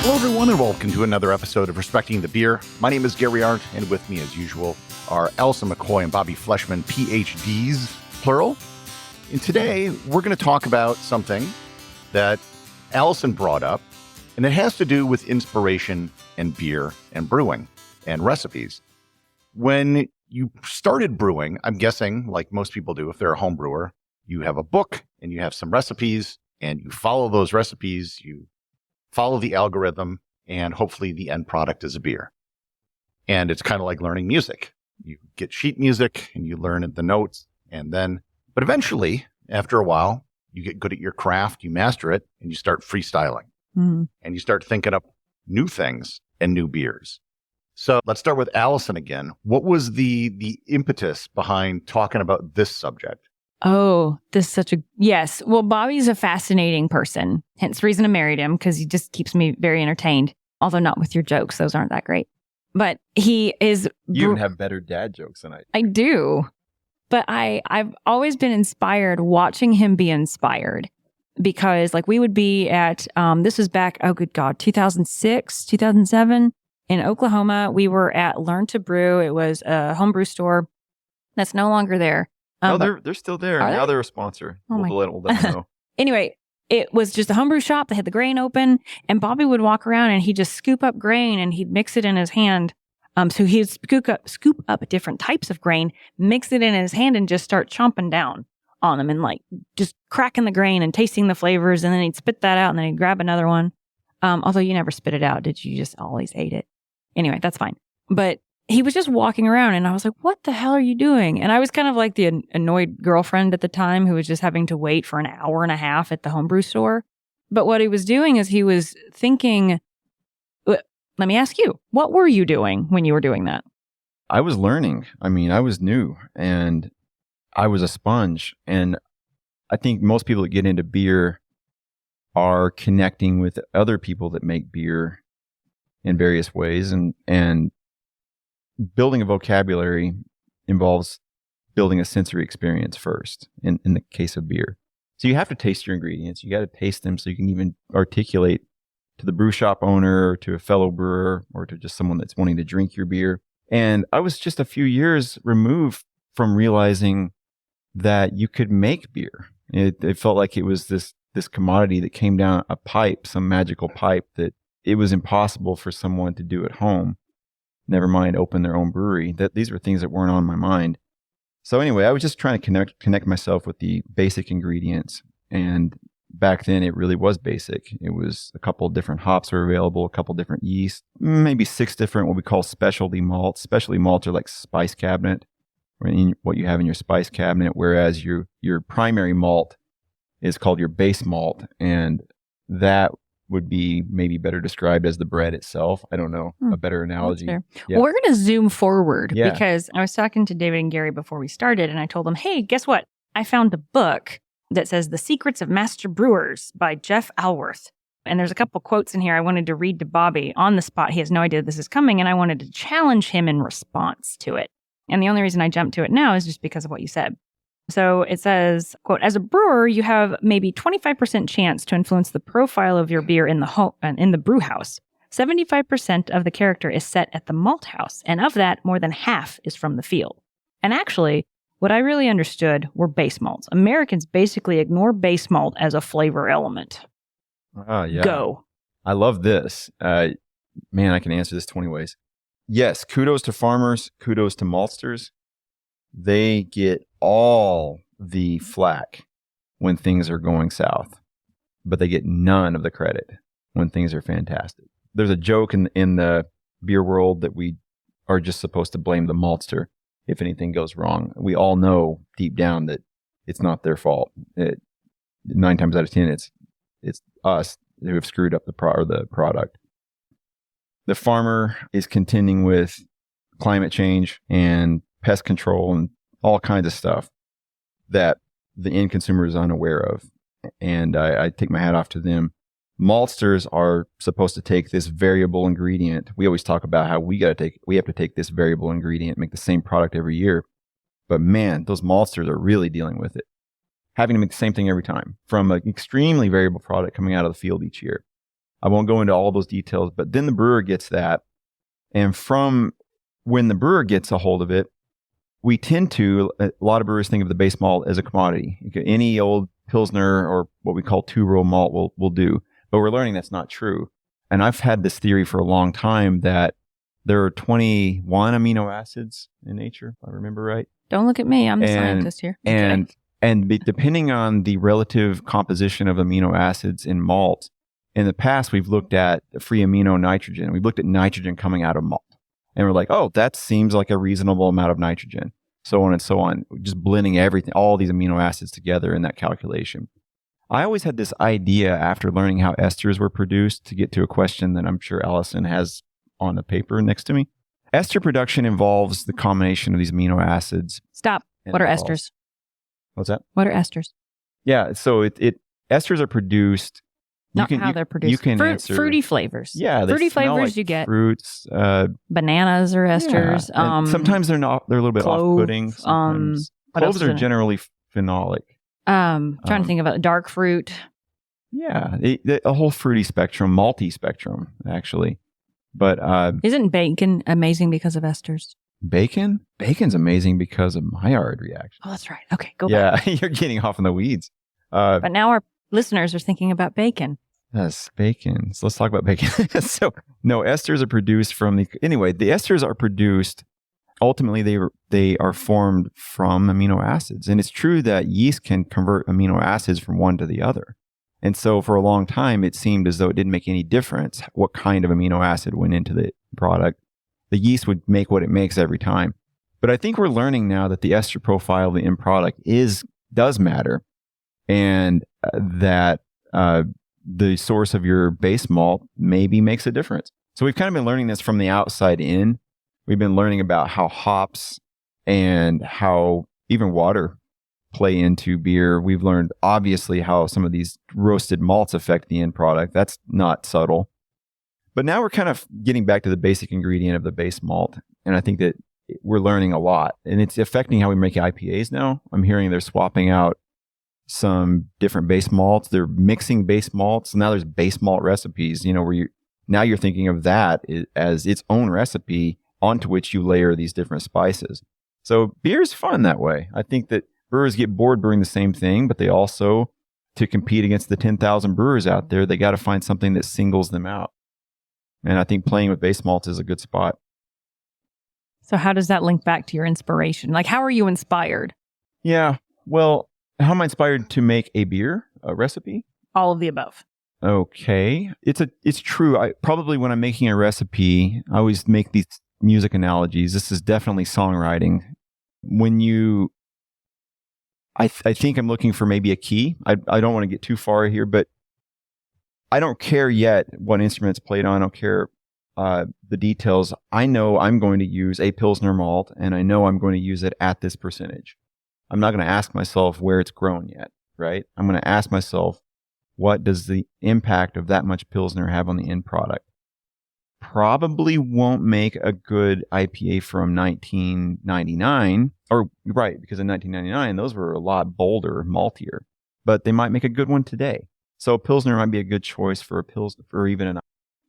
Hello, everyone, and welcome to another episode of Respecting the Beer. My name is Gary Arndt, and with me, as usual, are Allison McCoy and Bobby Fleshman, PhDs, plural. And today, we're going to talk about something that Allison brought up, and it has to do with inspiration and beer and brewing and recipes. When you started brewing, I'm guessing, like most people do, if they're a home brewer, you have a book and you have some recipes, and you follow those recipes, you follow the algorithm, and hopefully the end product is a beer. And it's kind of like learning music. You get sheet music and you learn the notes, but eventually, after a while, you get good at your craft, you master it, and you start freestyling. And you start thinking up new things and new beers. So let's start with Allison again. What was the impetus behind talking about this subject? Oh, this is such a... Yes. Well, Bobby's a fascinating person. Hence the reason I married him, because he just keeps me very entertained. Although not with your jokes. Those aren't that great. But he is... You even have better dad jokes than I do. I do. But I've always been inspired watching him be inspired. Because like we would be at... this was back, oh good God, 2006, 2007. In Oklahoma, we were at Learn to Brew. It was a homebrew store that's no longer there. No, they're still there. Now they're a sponsor. Oh we'll let them know. Anyway, it was just a homebrew shop. They had the grain open, and Bobby would walk around and he'd just scoop up grain and he'd mix it in his hand. So he'd scoop up different types of grain, mix it in his hand, and just start chomping down on them and like just cracking the grain and tasting the flavors. And then he'd spit that out, and then he'd grab another one. Although you never spit it out, did you? You just always ate it. Anyway, that's fine. But he was just walking around, and I was like, what the hell are you doing? And I was kind of like the annoyed girlfriend at the time who was just having to wait for an hour and a half at the homebrew store. But what he was doing is he was thinking, let me ask you, what were you doing when you were doing that? I was learning. I mean, I was new, and I was a sponge. And I think most people that get into beer are connecting with other people that make beer in various ways. And building a vocabulary involves building a sensory experience first in the case of beer. So you have to taste your ingredients. You got to taste them so you can even articulate to the brew shop owner or to a fellow brewer or to just someone that's wanting to drink your beer. And I was just a few years removed from realizing that you could make beer. It felt like it was this commodity that came down a pipe, some magical pipe, that it was impossible for someone to do at home. Never mind open their own brewery. That these were things that weren't on my mind. So anyway, I was just trying to connect myself with the basic ingredients. And back then it really was basic. It was a couple of different hops were available, a couple of different yeast, maybe 6 different what we call specialty malts. Specialty malts are like spice cabinet, or what you have in your spice cabinet, whereas your primary malt is called your base malt, and that would be maybe better described as the bread itself. I don't know, a better analogy. Yeah. Well, we're going to zoom forward because I was talking to David and Gary before we started, and I told them, hey, guess what? I found a book that says The Secrets of Master Brewers by Jeff Alworth. And there's a couple quotes in here I wanted to read to Bobby on the spot. He has no idea this is coming, and I wanted to challenge him in response to it. And the only reason I jumped to it now is just because of what you said. So it says, quote, as a brewer, you have maybe 25% chance to influence the profile of your beer in the brew house. 75% of the character is set at the malt house, and of that, more than half is from the field. And actually, what I really understood were base malts. Americans basically ignore base malt as a flavor element. Yeah. Go. I love this. Man, I can answer this 20 ways. Yes, kudos to farmers, kudos to maltsters. They get all the flack when things are going south, but they get none of the credit when things are fantastic. There's a joke in the beer world that we are just supposed to blame the maltster if anything goes wrong. We all know deep down that it's not their fault. 9 times out of 10, it's us who have screwed up the product. The farmer is contending with climate change and pest control and all kinds of stuff that the end consumer is unaware of. And I take my hat off to them. Maltsters are supposed to take this variable ingredient. We always talk about how we have to take this variable ingredient, make the same product every year. But man, those maltsters are really dealing with it. having to make the same thing every time from an extremely variable product coming out of the field each year. I won't go into all those details, but then the brewer gets that. And from when the brewer gets a hold of it, we tend to, a lot of brewers think of the base malt as a commodity. Any old Pilsner or what we call two-row malt will do. But we're learning that's not true. And I've had this theory for a long time that there are 21 amino acids in nature, if I remember right. Don't look at me. I'm the scientist here. Depending on the relative composition of amino acids in malt, in the past, we've looked at free amino nitrogen. We've looked at nitrogen coming out of malt. And we're like, oh, that seems like a reasonable amount of nitrogen, so on and so on. Just blending everything, all these amino acids together in that calculation. I always had this idea after learning how esters were produced to get to a question that I'm sure Allison has on the paper next to me. Ester production involves the combination of these amino acids. Stop. What are esters? What's that? What are esters? Yeah, so esters are produced. Not how they're produced. You can answer, fruity flavors. Yeah, fruity flavors like you get. Fruits. Bananas are esters. Yeah. Sometimes they're not. They're a little bit off-putting. Cloves are generally phenolic. Trying to think about dark fruit. Yeah, a whole fruity spectrum, malty spectrum, actually. But isn't bacon amazing because of esters? Bacon? Bacon's amazing because of Maillard reaction. Oh, that's right. Okay, go back. Yeah, you're getting off in the weeds. But now our listeners are thinking about bacon. Yes, bacon. So let's talk about bacon. So, no, esters are produced from the esters are produced, ultimately they are formed from amino acids. And it's true that yeast can convert amino acids from one to the other. And so for a long time, it seemed as though it didn't make any difference what kind of amino acid went into the product. The yeast would make what it makes every time. But I think we're learning now that the ester profile of the end product does matter. And that the source of your base malt maybe makes a difference. So we've kind of been learning this from the outside in. We've been learning about how hops and how even water play into beer. We've learned obviously how some of these roasted malts affect the end product. That's not subtle. But now we're kind of getting back to the basic ingredient of the base malt. And I think that we're learning a lot. And it's affecting how we make IPAs now. I'm hearing they're swapping out some different base malts. They're mixing base malts. Now there's base malt recipes, where you're thinking of that as its own recipe onto which you layer these different spices. So beer is fun that way. I think that brewers get bored brewing the same thing, but they also, to compete against the 10,000 brewers out there, they got to find something that singles them out. And I think playing with base malts is a good spot. So how does that link back to your inspiration? Like, how are you inspired? Yeah, well, how am I inspired to make a beer, a recipe? All of the above. Okay. It's true. Probably when I'm making a recipe, I always make these music analogies. This is definitely songwriting. I think I'm looking for maybe a key. I don't want to get too far here, but I don't care yet what instrument's played on. I don't care the details. I know I'm going to use a Pilsner malt, and I know I'm going to use it at this percentage. I'm not going to ask myself where it's grown yet, right? I'm going to ask myself, what does the impact of that much Pilsner have on the end product? Probably won't make a good IPA from 1999, or right, because in 1999, those were a lot bolder, maltier, but they might make a good one today. So a Pilsner might be a good choice for a Pilsner, for even an.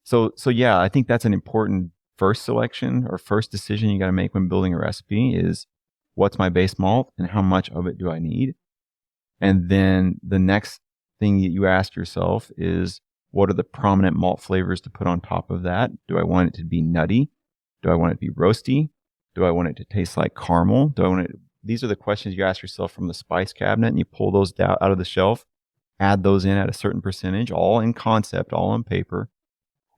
So yeah, I think that's an important first selection or first decision you got to make when building a recipe is what's my base malt and how much of it do I need? And then the next thing that you ask yourself is, what are the prominent malt flavors to put on top of that? Do I want it to be nutty? Do I want it to be roasty? Do I want it to taste like caramel? These are the questions you ask yourself from the spice cabinet, and you pull those out of the shelf, add those in at a certain percentage, all in concept, all on paper.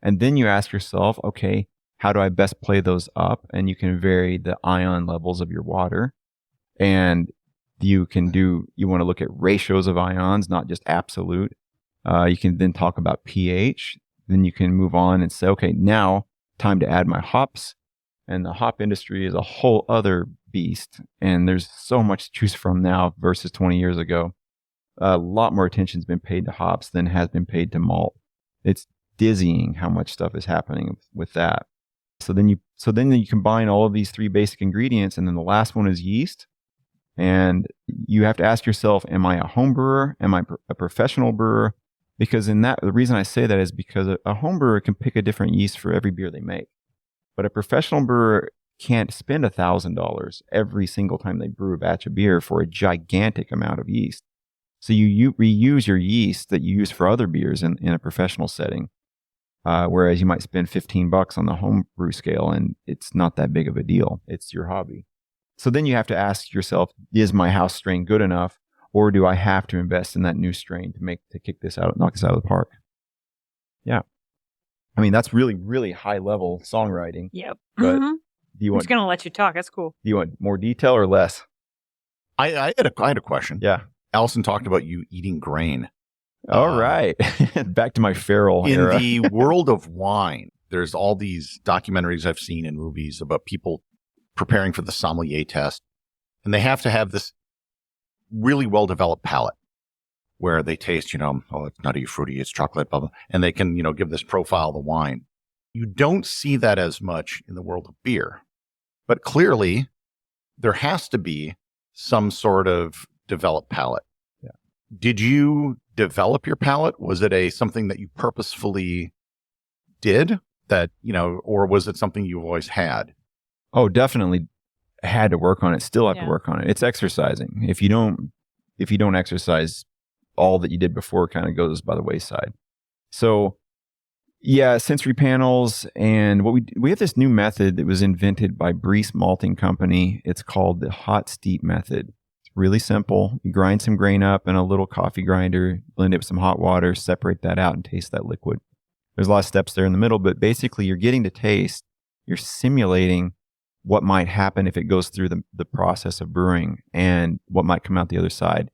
And then you ask yourself, okay, how do I best play those up? And you can vary the ion levels of your water. And you want to look at ratios of ions, not just absolute. You can then talk about pH. Then you can move on and say, okay, now time to add my hops. And the hop industry is a whole other beast. And there's so much to choose from now versus 20 years ago. A lot more attention has been paid to hops than has been paid to malt. It's dizzying how much stuff is happening with that. So then you combine all of these three basic ingredients, and then the last one is yeast. And you have to ask yourself, am I a home brewer? Am I a professional brewer? Because the reason I say that is because a home brewer can pick a different yeast for every beer they make. But a professional brewer can't spend $1,000 every single time they brew a batch of beer for a gigantic amount of yeast. So you reuse your yeast that you use for other beers in a professional setting. Whereas you might spend $15 on the home brew scale and it's not that big of a deal. It's your hobby. So then you have to ask yourself, is my house strain good enough? Or do I have to invest in that new strain to kick this out, knock this out of the park? Yeah. I mean, that's really, really high level songwriting. Yep. But I'm just going to let you talk. That's cool. Do you want more detail or less? I had a question. Yeah. Allison talked about you eating grain. All right. Back to my feral era. In the world of wine, there's all these documentaries I've seen in movies about people preparing for the sommelier test. And they have to have this really well-developed palate where they taste, it's nutty, fruity, it's chocolate, blah, blah, and they can, give this profile of the wine. You don't see that as much in the world of beer. But clearly, there has to be some sort of developed palate. Yeah. Did you develop your palate? Was it something that you purposefully did that, or was it something you've always had? Oh, definitely had to work on it. Still have to work on it. It's exercising. If you don't exercise, all that you did before kind of goes by the wayside. So yeah, sensory panels. And we have this new method that was invented by Breese Malting Company. It's called the hot steep method. It's really simple. You grind some grain up in a little coffee grinder, blend it with some hot water, separate that out and taste that liquid. There's a lot of steps there in the middle, but basically you're getting to taste, you're simulating what might happen if it goes through the process of brewing and what might come out the other side.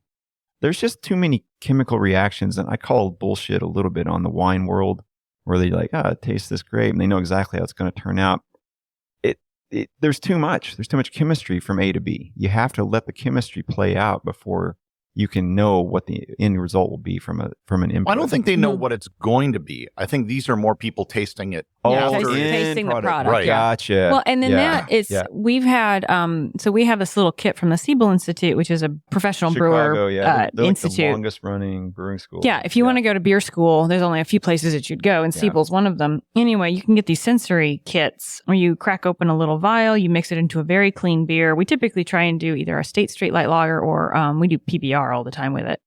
There's just too many chemical reactions, and I call bullshit a little bit on the wine world, where they're like, it tastes this great, and they know exactly how it's going to turn out. There's too much. There's too much chemistry from A to B. You have to let the chemistry play out before you can know what the end result will be from an input. I don't think they know what it's going to be. I think these are more people tasting it. Tasting the product. Right. Gotcha. Well, and then we've had, so we have this little kit from the Siebel Institute, which is a professional brewer they're institute. Like the longest running brewing school. Yeah. If you want to go to beer school, there's only a few places that you'd go, and Siebel's one of them. Anyway, you can get these sensory kits where you crack open a little vial, you mix it into a very clean beer. We typically try and do either a State Straight Light Lager or we do PBR all the time with it.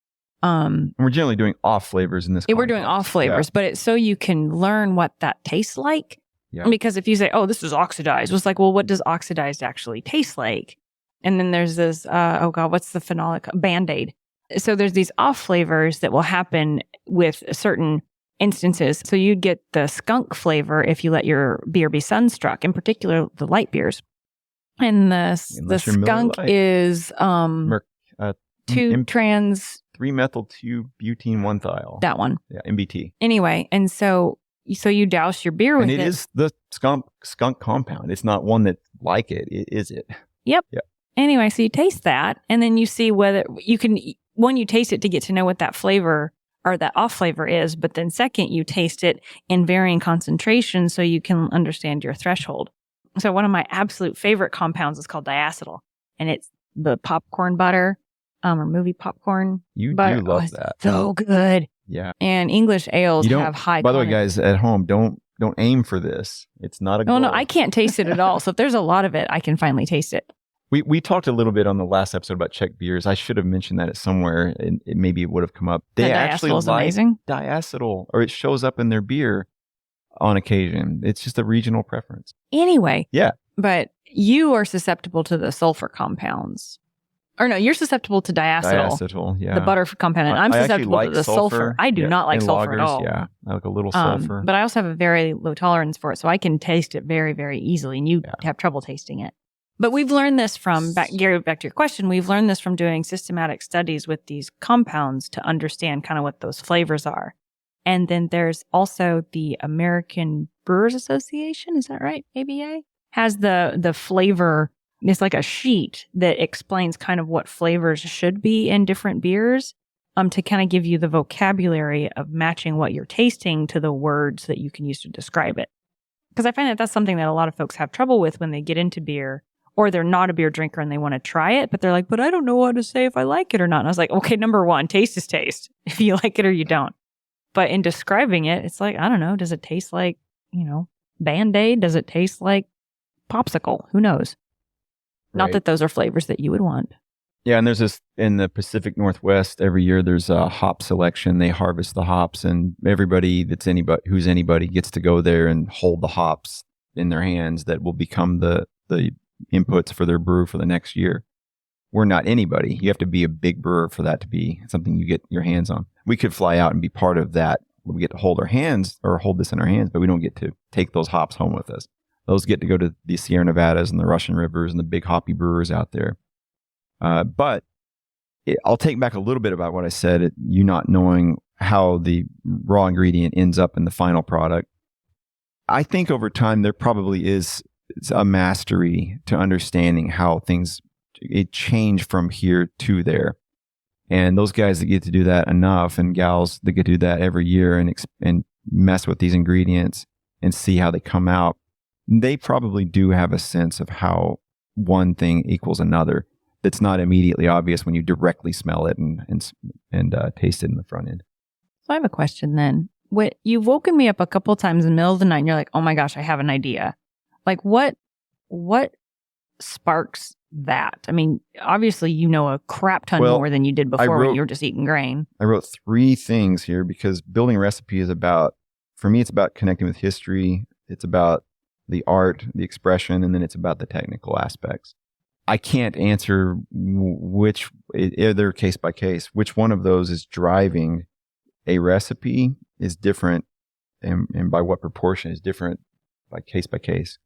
And we're generally doing off flavors in this. We're doing off flavors, but it's so you can learn what that tastes like. Yeah. Because if you say, "Oh, this is oxidized," it's like, well, what does oxidized actually taste like? And then there's this, what's the phenolic? Band-Aid. So there's these off flavors that will happen with certain instances. So you'd get the skunk flavor if you let your beer be sunstruck, in particular the light beers. And the skunk is 2-trans 3-methyl-2-butene 1-thiol. That one. Yeah, MBT. Anyway, and so you douse your beer with it. And it is the skunk compound. It's not one that like it. It is it. Yep. Yep. Anyway, so you taste that, and then you see whether you can, one, you taste it to get to know what that flavor or that off flavor is, but then second, you taste it in varying concentrations so you can understand your threshold. So one of my absolute favorite compounds is called diacetyl, and it's the popcorn butter, or movie popcorn. You butter. do love that. So good. Yeah. And English ales have high. By the way, guys at home, don't aim for this. It's not a goal. No, I can't taste it at all. So if there's a lot of it, I can finally taste it. We talked a little bit on the last episode about Czech beers. I should have mentioned that somewhere, and maybe it would have come up. They actually like amazing. Diacetyl, or it shows up in their beer on occasion. It's just a regional preference. Anyway. Yeah. But you are susceptible to the sulfur compounds. Or no, you're susceptible to diacetyl. Diacetyl, yeah. The butter compound. And I'm susceptible to the sulfur. I do not like sulfur lagers, at all. Yeah, I like a little sulfur. But I also have a very low tolerance for it, so I can taste it very, very easily, and you have trouble tasting it. But we've learned this from, Gary, back to your question, we've learned this from doing systematic studies with these compounds to understand kind of what those flavors are. And then there's also the American Brewers Association, is that right? ABA? Has the flavor, it's like a sheet that explains kind of what flavors should be in different beers, to kind of give you the vocabulary of matching what you're tasting to the words that you can use to describe it. Because I find that that's something that a lot of folks have trouble with when they get into beer, or they're not a beer drinker and they want to try it, but they're like, but I don't know what to say if I like it or not. And I was like, okay, number one, taste is taste, if you like it or you don't. But in describing it, it's like, I don't know, does it taste like, Band-Aid? Does it taste like popsicle? Who knows? Right. Not that those are flavors that you would want. Yeah, and there's this in the Pacific Northwest. Every year, there's a hop selection. They harvest the hops, and everybody who's anybody gets to go there and hold the hops in their hands that will become the inputs for their brew for the next year. We're not anybody. You have to be a big brewer for that to be something you get your hands on. We could fly out and be part of that. We get to hold this in our hands, but we don't get to take those hops home with us. Those get to go to the Sierra Nevadas and the Russian Rivers and the big hoppy brewers out there. But I'll take back a little bit about what I said, you not knowing how the raw ingredient ends up in the final product. I think over time there probably is a mastery to understanding how things change from here to there. And those guys that get to do that enough, and gals that get to do that every year and mess with these ingredients and see how they come out, they probably do have a sense of how one thing equals another. That's not immediately obvious when you directly smell it and taste it in the front end. So I have a question then. You've woken me up a couple times in the middle of the night and you're like, oh my gosh, I have an idea. Like what sparks that? I mean, obviously you know a crap ton more than you did before when you were just eating grain. I wrote 3 things here because building a recipe is for me, it's about connecting with history. It's about the art, the expression, and then it's about the technical aspects. I can't answer they're case by case. Which one of those is driving a recipe is different, and by what proportion is different by case.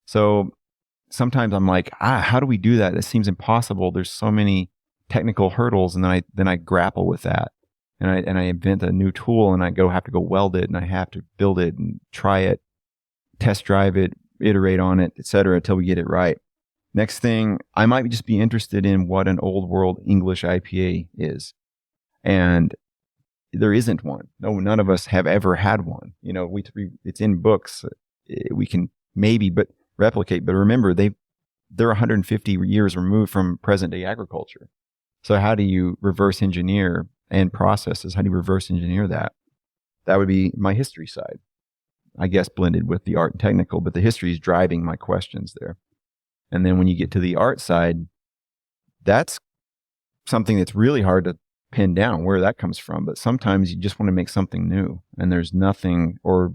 So sometimes I'm like, how do we do that? It seems impossible. There's so many technical hurdles, and then I grapple with that, and I invent a new tool, and I have to go weld it, and I have to build it and try it, test drive it, iterate on it, etc., until we get it right. Next thing, I might just be interested in what an old world English IPA is. And there isn't one. No, none of us have ever had one. It's in books. We can maybe replicate, but remember, they're 150 years removed from present day agriculture. So how do you reverse engineer and processes? How do you reverse engineer that? That would be my history side, I guess, blended with the art and technical, but the history is driving my questions there. And then when you get to the art side, that's something that's really hard to pin down where that comes from. But sometimes you just want to make something new, and there's nothing, or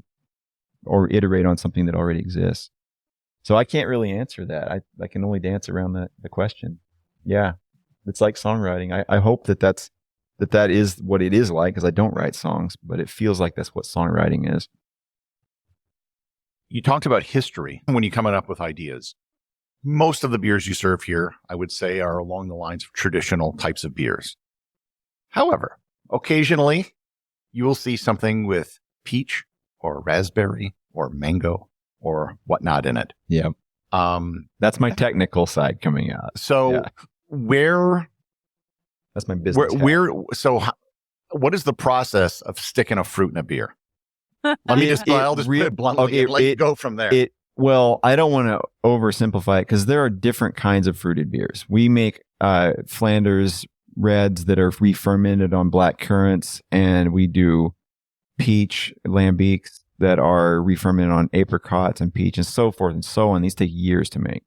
iterate on something that already exists. So I can't really answer that. I can only dance around the question. Yeah, it's like songwriting. I hope that is what it is like, because I don't write songs, but it feels like that's what songwriting is. You talked about history when you're coming up with ideas. Most of the beers you serve here, I would say, are along the lines of traditional types of beers. However, occasionally you will see something with peach or raspberry or mango or whatnot in it. Yeah. That's my technical side coming out. So that's my business. What is the process of sticking a fruit in a beer? I'll just put it bluntly and let you go from there. Well, I don't want to oversimplify it because there are different kinds of fruited beers. We make Flanders reds that are re-fermented on black currants, and we do peach lambics that are re-fermented on apricots and peach and so forth and so on. These take years to make.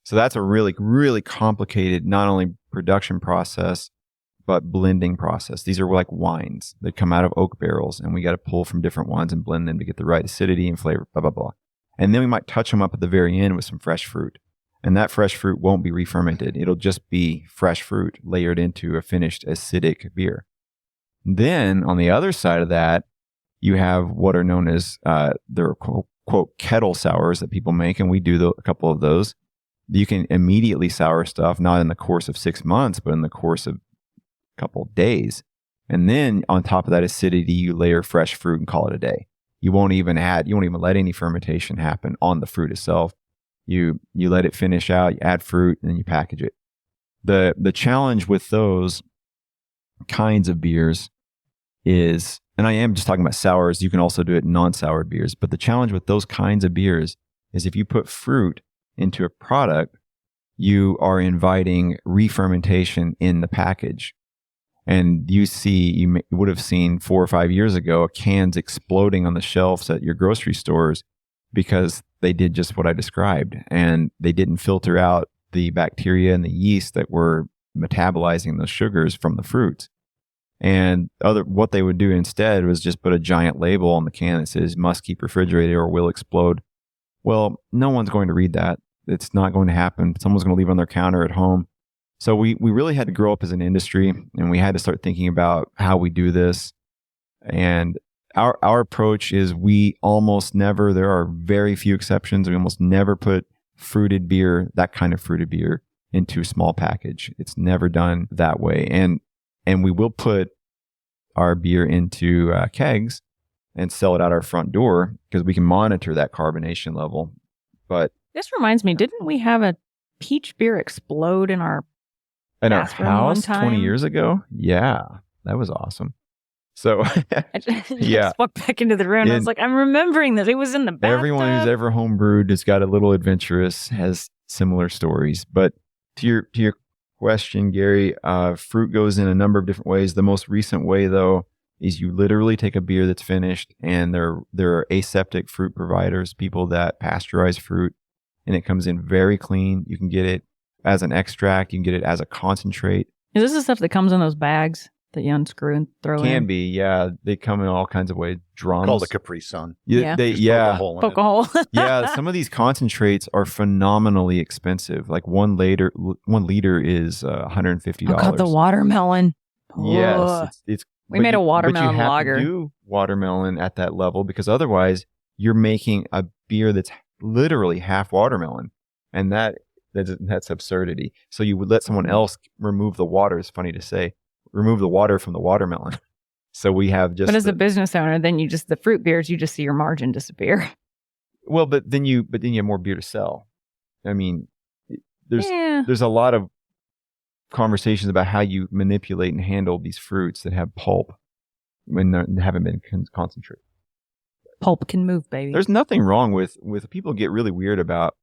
So that's a really, really complicated, not only production process, but blending process. These are like wines that come out of oak barrels, and we got to pull from different ones and blend them to get the right acidity and flavor, blah, blah, blah. And then we might touch them up at the very end with some fresh fruit. And that fresh fruit won't be re-fermented. It'll just be fresh fruit layered into a finished acidic beer. Then on the other side of that, you have what are known as, they're quote, kettle sours that people make. And we do a couple of those. You can immediately sour stuff, not in the course of 6 months, but in the course of a couple of days. And then on top of that acidity, you layer fresh fruit and call it a day. You won't even let any fermentation happen on the fruit itself. You let it finish out, you add fruit, and then you package it. The challenge with those kinds of beers is, and I am just talking about sours, you can also do it in non-soured beers, but the challenge with those kinds of beers is if you put fruit into a product, you are inviting re-fermentation in the package. And you would have seen 4 or 5 years ago, cans exploding on the shelves at your grocery stores because they did just what I described. And they didn't filter out the bacteria and the yeast that were metabolizing those sugars from the fruits. And what they would do instead was just put a giant label on the can that says must keep refrigerated or will explode. Well, no one's going to read that. It's not going to happen. Someone's going to leave it on their counter at home. So we really had to grow up as an industry, and we had to start thinking about how we do this. And our approach is we almost never, there are very few exceptions, we almost never put fruited beer, that kind of fruited beer, into a small package. It's never done that way. And we will put our beer into kegs and sell it out our front door because we can monitor that carbonation level. But this reminds me, didn't we have a peach beer explode in our house 20 years ago? Yeah, that was awesome. So I just walked back into the room and I was like, I'm remembering this. It was in the bathtub. Everyone who's ever homebrewed has got a little adventurous, has similar stories. But to your question, Gary, fruit goes in a number of different ways. The most recent way, though, is you literally take a beer that's finished, and there are aseptic fruit providers, people that pasteurize fruit, and it comes in very clean. You can get it as an extract. You can get it as a concentrate. Is this the stuff that comes in those bags that you unscrew and throw in? Can be, yeah. They come in all kinds of ways. Drums. Called a Capri Sun. Yeah. Poke a hole. Yeah, some of these concentrates are phenomenally expensive. Like 1 liter is $150. I got the watermelon. Yes, we made a watermelon lager. But you have to do watermelon at that level because otherwise you're making a beer that's literally half watermelon, and that's absurdity. So you would let someone else remove the water. It's funny to say, remove the water from the watermelon. So we have just. But as a business owner, then the fruit beers, you just see your margin disappear. Well, but then you have more beer to sell. I mean, there's a lot of conversations about how you manipulate and handle these fruits that have pulp when they haven't been concentrated. Pulp can move, baby. There's nothing wrong with people get really weird about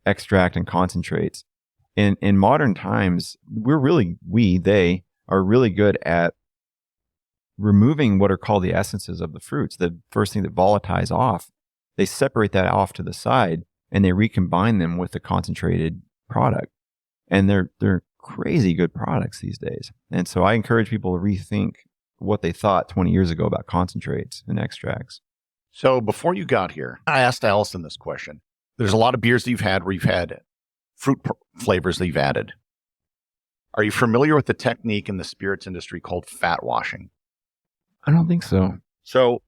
extract and concentrates. In modern times, they are really good at removing what are called the essences of the fruits. The first thing that volatilize off, they separate that off to the side and they recombine them with the concentrated product. And they're crazy good products these days. And so I encourage people to rethink what they thought 20 years ago about concentrates and extracts. So before you got here, I asked Allison this question. There's a lot of beers that you've had where you've had fruit flavors that you've added. Are you familiar with the technique in the spirits industry called fat washing? I don't think so. So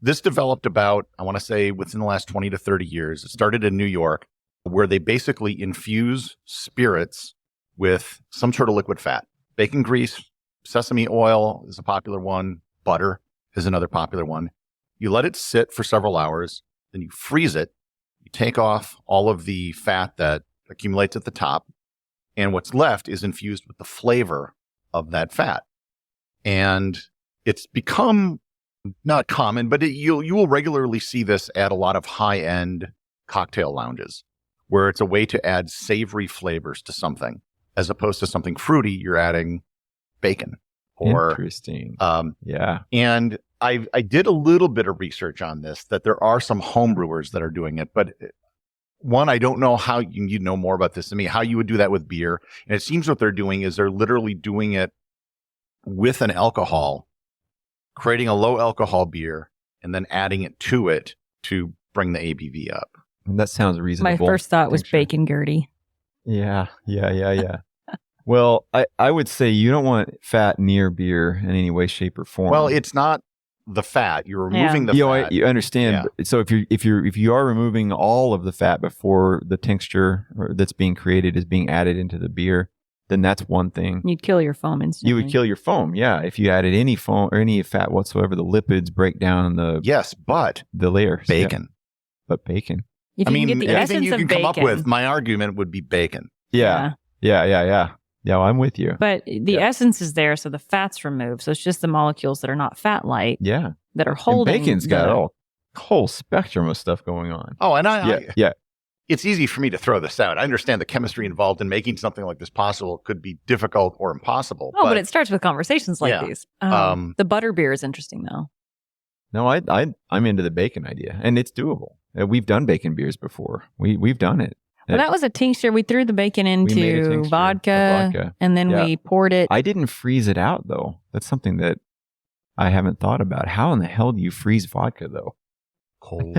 this developed about, I want to say, within the last 20 to 30 years. It started in New York, where they basically infuse spirits with some sort of liquid fat. Bacon grease, sesame oil is a popular one. Butter is another popular one. You let it sit for several hours, then you freeze it. You take off all of the fat that accumulates at the top, and what's left is infused with the flavor of that fat. And it's become not common, but you will regularly see this at a lot of high-end cocktail lounges, where it's a way to add savory flavors to something. As opposed to something fruity, you're adding bacon. Interesting. Yeah. And I did a little bit of research on this, that there are some home brewers that are doing it. But one, I don't know how you know more about this than me, how you would do that with beer. And it seems what they're doing is they're literally doing it with an alcohol, creating a low alcohol beer, and then adding it to it to bring the ABV up. That sounds reasonable. My first thought was bacon Gertie. Yeah. Well, I would say you don't want fat near beer in any way, shape, or form. Well, it's not the fat. You're removing the fat. You understand. Yeah. So if you are removing all of the fat before the tincture that's being created is being added into the beer, then that's one thing. You'd kill your foam instantly. You would kill your foam, yeah. If you added any foam or any fat whatsoever, the lipids break down the layers. Bacon. Yeah. But bacon. If you can get the anything you can come up bacon. with, my argument would be bacon. Yeah. Yeah, well, I'm with you. But the essence is there, so the fat's removed. So it's just the molecules that are not fat light. Yeah. That are holding. And bacon's got a whole spectrum of stuff going on. Oh, and it's easy for me to throw this out. I understand the chemistry involved in making something like this possible could be difficult or impossible. Oh, but it starts with conversations like Yeah. these. The butter beer is interesting, though. No, I'm into the bacon idea, and it's doable. We've done bacon beers before. We've done it. Well, that was a tincture. We threw the bacon into vodka, and then we poured it. I didn't freeze it out, though. That's something that I haven't thought about. How in the hell do you freeze vodka, though? Cold.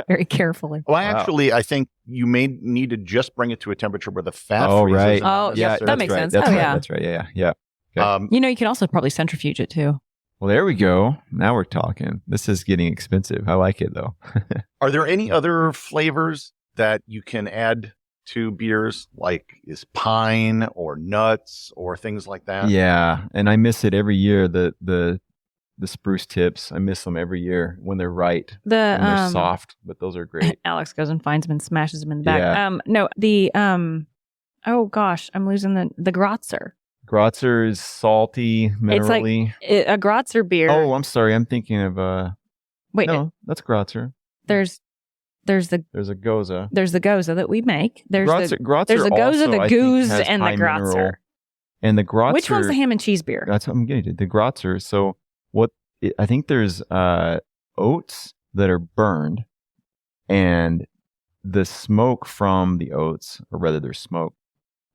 Very carefully. Well, actually, I think you may need to just bring it to a temperature where the fat freezes. Right. Oh, yeah, that makes sense. That's right. Yeah. That's right. Yeah. Okay. You can also probably centrifuge it, too. Well, there we go. Now we're talking. This is getting expensive. I like it, though. Are there any other flavors that you can add to beers, like is pine or nuts or things like that? Yeah, and I miss it every year. The spruce tips, I miss them every year when they're right. They're soft, but those are great. Alex goes and finds them and smashes them in the back. Yeah. Oh gosh, I'm losing the Grotzer. Grotzer is salty, minerally. It's like a Grotzer beer. Oh, I'm sorry. I'm thinking of wait. No, that's Grotzer. There's a Goza. There's the Goza that we make. There's Grotzer there's the Goza, also, the Goose, and the mineral. Grotzer. And the Grotzer. Which one's the ham and cheese beer? That's what I'm getting to. The Grotzer. So I think there's oats that are burned, and the smoke from the oats, or rather there's smoke.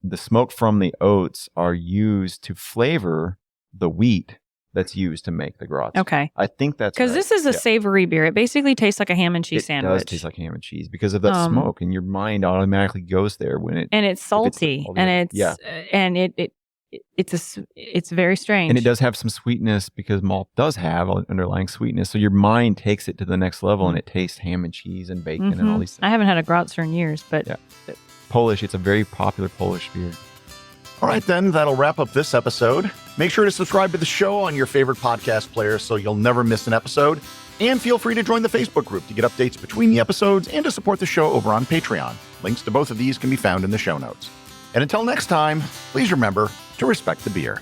The smoke from the oats are used to flavor the wheat that's used to make the Grotzer. Okay. I think that's because this is a savory beer. It basically tastes like a ham and cheese sandwich. It does taste like ham and cheese because of that smoke, and your mind automatically goes there when it. And it's salty, it's very strange. And it does have some sweetness because malt does have underlying sweetness. So your mind takes it to the next level, and it tastes ham and cheese and bacon and all these things. I haven't had a Grotzer in years, but Polish. It's a very popular Polish beer. All right, then, that'll wrap up this episode. Make sure to subscribe to the show on your favorite podcast player so you'll never miss an episode. And feel free to join the Facebook group to get updates between the episodes and to support the show over on Patreon. Links to both of these can be found in the show notes. And until next time, please remember to respect the beer.